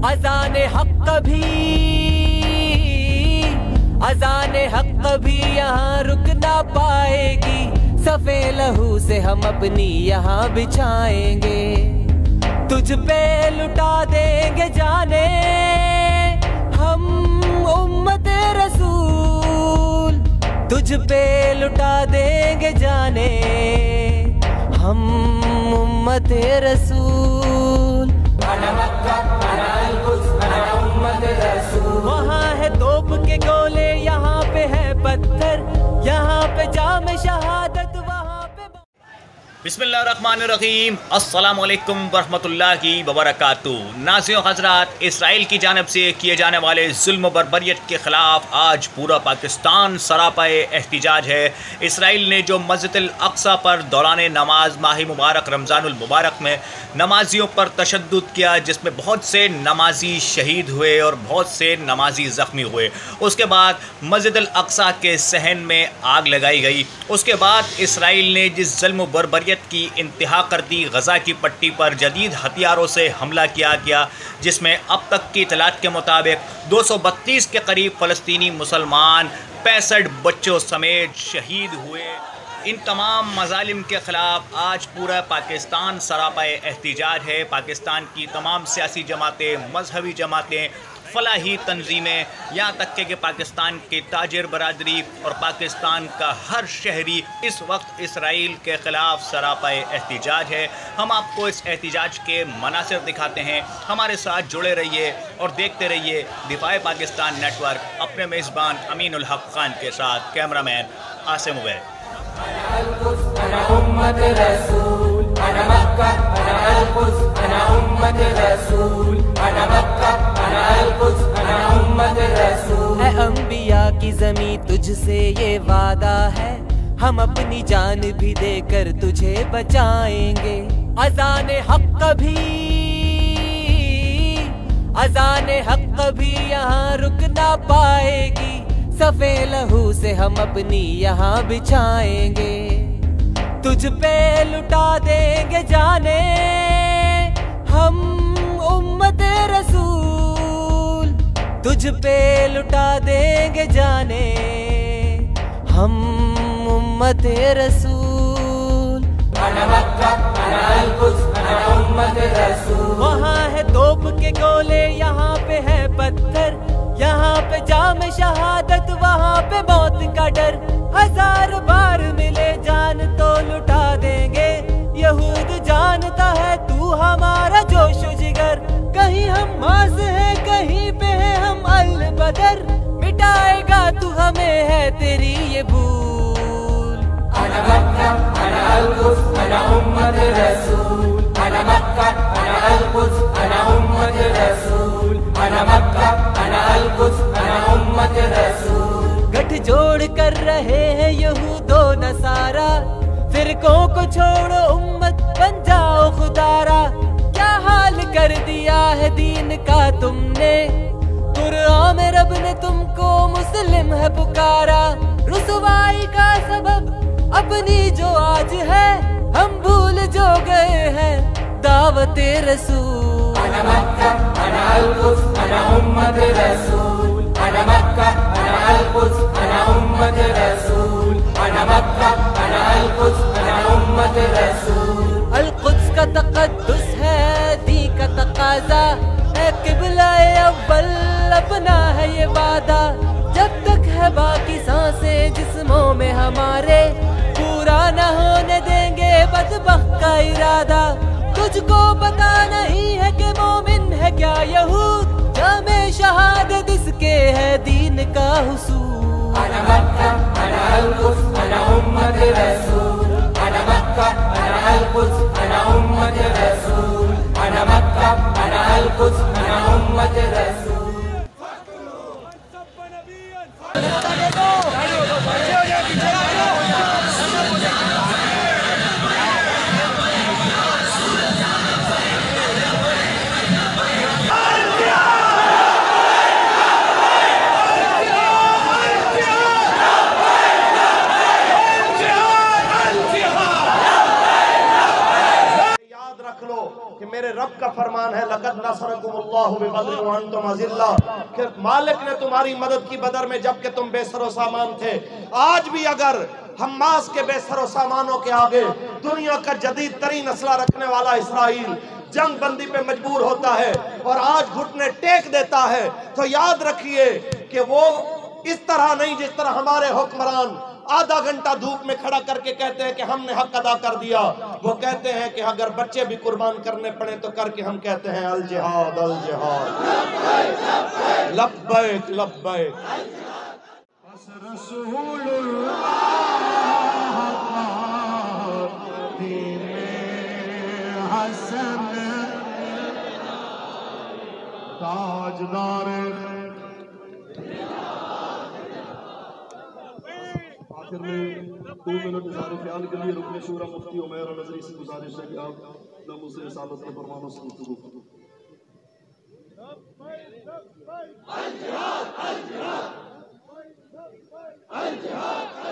अज़ान हक कभी यहाँ रुक ना पाएगी, सफ़े लहू से हम अपनी यहाँ बिछाएंगे। तुझ पे लुटा देंगे जाने हम उम्मत रसूल, तुझ पे लुटा देंगे जाने हम उम्मत रसूल। वहाँ है तोप के गोले, यहाँ पे है पत्थर, यहाँ पे जाम शहादत, वहाँ पे बिस्मिल्लाहिर्रहमानिर्रहीम। अस्सलामुअलैकुम वरहमतुल्लाहि वबरकातुहू। नाज़रीन हज़रात, इसराइल की जानिब से किए जाने वाले जुल्म बर्बरियत के ख़िलाफ़ आज पूरा पाकिस्तान सरापाए एहतिजाज है। इसराइल ने जो मस्जिद अक्सा पर दौरान नमाज माह मुबारक रमज़ानुल मुबारक में नमाजियों पर तशद्दुद किया, जिसमें बहुत से नमाजी शहीद हुए और बहुत से नमाजी ज़ख्मी हुए। उसके बाद मस्जिद अक्सा के सहन में आग लगाई गई। उसके बाद इसराइल ने जिस जुल्म बर्बरियत की इंतहा कर दी, गज़ा की पट्टी पर जदीद हथियारों से हमला किया गया, जिसमें अब तक की इतलात के मुताबिक 232 के करीब फ़लस्तीनी मुसलमान 65 बच्चों समेत शहीद हुए। इन तमाम मज़ालिम के ख़िलाफ़ आज पूरा पाकिस्तान सरापाए एहतिजाज है। पाकिस्तान की तमाम सियासी जमातें, मजहबी जमातें, फलाही तंजीमें, यहाँ तक कि पाकिस्तान के ताजिर बरादरी और पाकिस्तान का हर शहरी इस वक्त इसराइल के ख़िलाफ़ सरापाए एहतिजाज है। हम आपको इस एहतिजाज के मनासिर दिखाते हैं। हमारे साथ जुड़े रहिए और देखते रहिए दिफाए पाकिस्तान नेटवर्क, अपने मेज़बान अमीनुल हक खान के साथ कैमरामैन आसिम उबैद। ऐ अंबिया की ज़मीं तुझसे ये वादा है, हम अपनी जान भी देकर तुझे बचाएंगे। अज़ान हक कभी यहाँ रुक ना पाएगी, सफ़े लहू से हम अपनी यहाँ बिछाएंगे। तुझ पे लुटा देंगे जाने हम उम्मत रसूल, तुझ पे लुटा देंगे जाने हम उम्मत रसूल। वहाँ है तोप के गोले, यहाँ पे है पत्थर, यहाँ पे जाम शहादत, वहाँ पे मौत का डर। 1000 बार मिले जान तो लुटा देंगे, यहूद जानता है तू हमारा जोश जिगर। कहीं हम माज़ है, कहीं पे है हम अल बदर, मिटाएगा तू हमें है तेरी ये भूल। अना मक्का अना अल कुद्स अना उम्मत रसूल, अना मक्का अना अल कुद्स अना उम्मत रसूल, अना मक्का अना अल कुद्स अना उम्मत रसूल। गठजोड़ कर रहे हैं यहूदो नसारा, फिरकों को छोड़ो उम्मत बन जाओ खुदारा। क्या हाल कर दिया है दीन का तुमने, कुरान में रब ने तुमको मुस्लिम है पुकारा। रुसवाई का सबब अपनी जो आज है, हम भूल जो गए हैं दावत रसूल। अना मक्का अना अल कुद्स अना उम्मत रसूल, अना मक्का अना अल कुद्स अना उम्मत रसूल, अना मक्का अना अल कुद्स अना उम्मत रसूल। अल कुद्स का तक़द्दुस है दी का तकाजा, है किबला अव्वल अपना है ये वादा। जब तक है बाकी सांसें जिस्मों में हमारे, पूरा न होने देंगे बदबख्त का इरादा। तुझको पता नहीं है कि मोमिन है क्या यहूद, जामे शहादत इसके है दीन का हुसूल। अना मक्का अना अल कुद्स अना उम्मत रसूल, अना मक्का अना अल कुद्स अना उम्मत रसूल, अना मक्का अना अल कुद्स अना उम्मत रसूल। मेरे रब का फरमान है, लक़द नसरकुमुल्लाहु اللہ ببدر وانتم اذلہ، کہ مالک نے تمہاری مدد کی بدر میں جبکہ تم بے سر و سامان تھے۔ آج بھی اگر حماس کے بے سر و سامانوں کے آگے دنیا کا جدید ترین اسلحہ رکھنے والا اسرائیل جنگ بندی پہ مجبور ہوتا ہے اور آج گھٹنے ٹیک دیتا ہے، تو یاد رکھیے کہ وہ اس طرح نہیں جس طرح ہمارے حکمران آدھا گھنٹہ دھوپ میں کھڑا کر کے کہتے ہیں کہ ہم نے حق ادا کر دیا۔ وہ کہتے ہیں کہ اگر بچے بھی قربان کرنے پڑے تو کر کے ہم کہتے ہیں الجہاد الجہاد، لبیک لبیک۔ رسول اللہ دین حسن تاجدار۔ آخر میں 2 منٹ اظہار خیال کے لیے رکن شورا مفتی عمیر نظری سے گزارش ہے کہ آپ نمو سے رسالت کے فرمانوں سے گفتگو کریں۔ الجہاد الجہاد الجہاد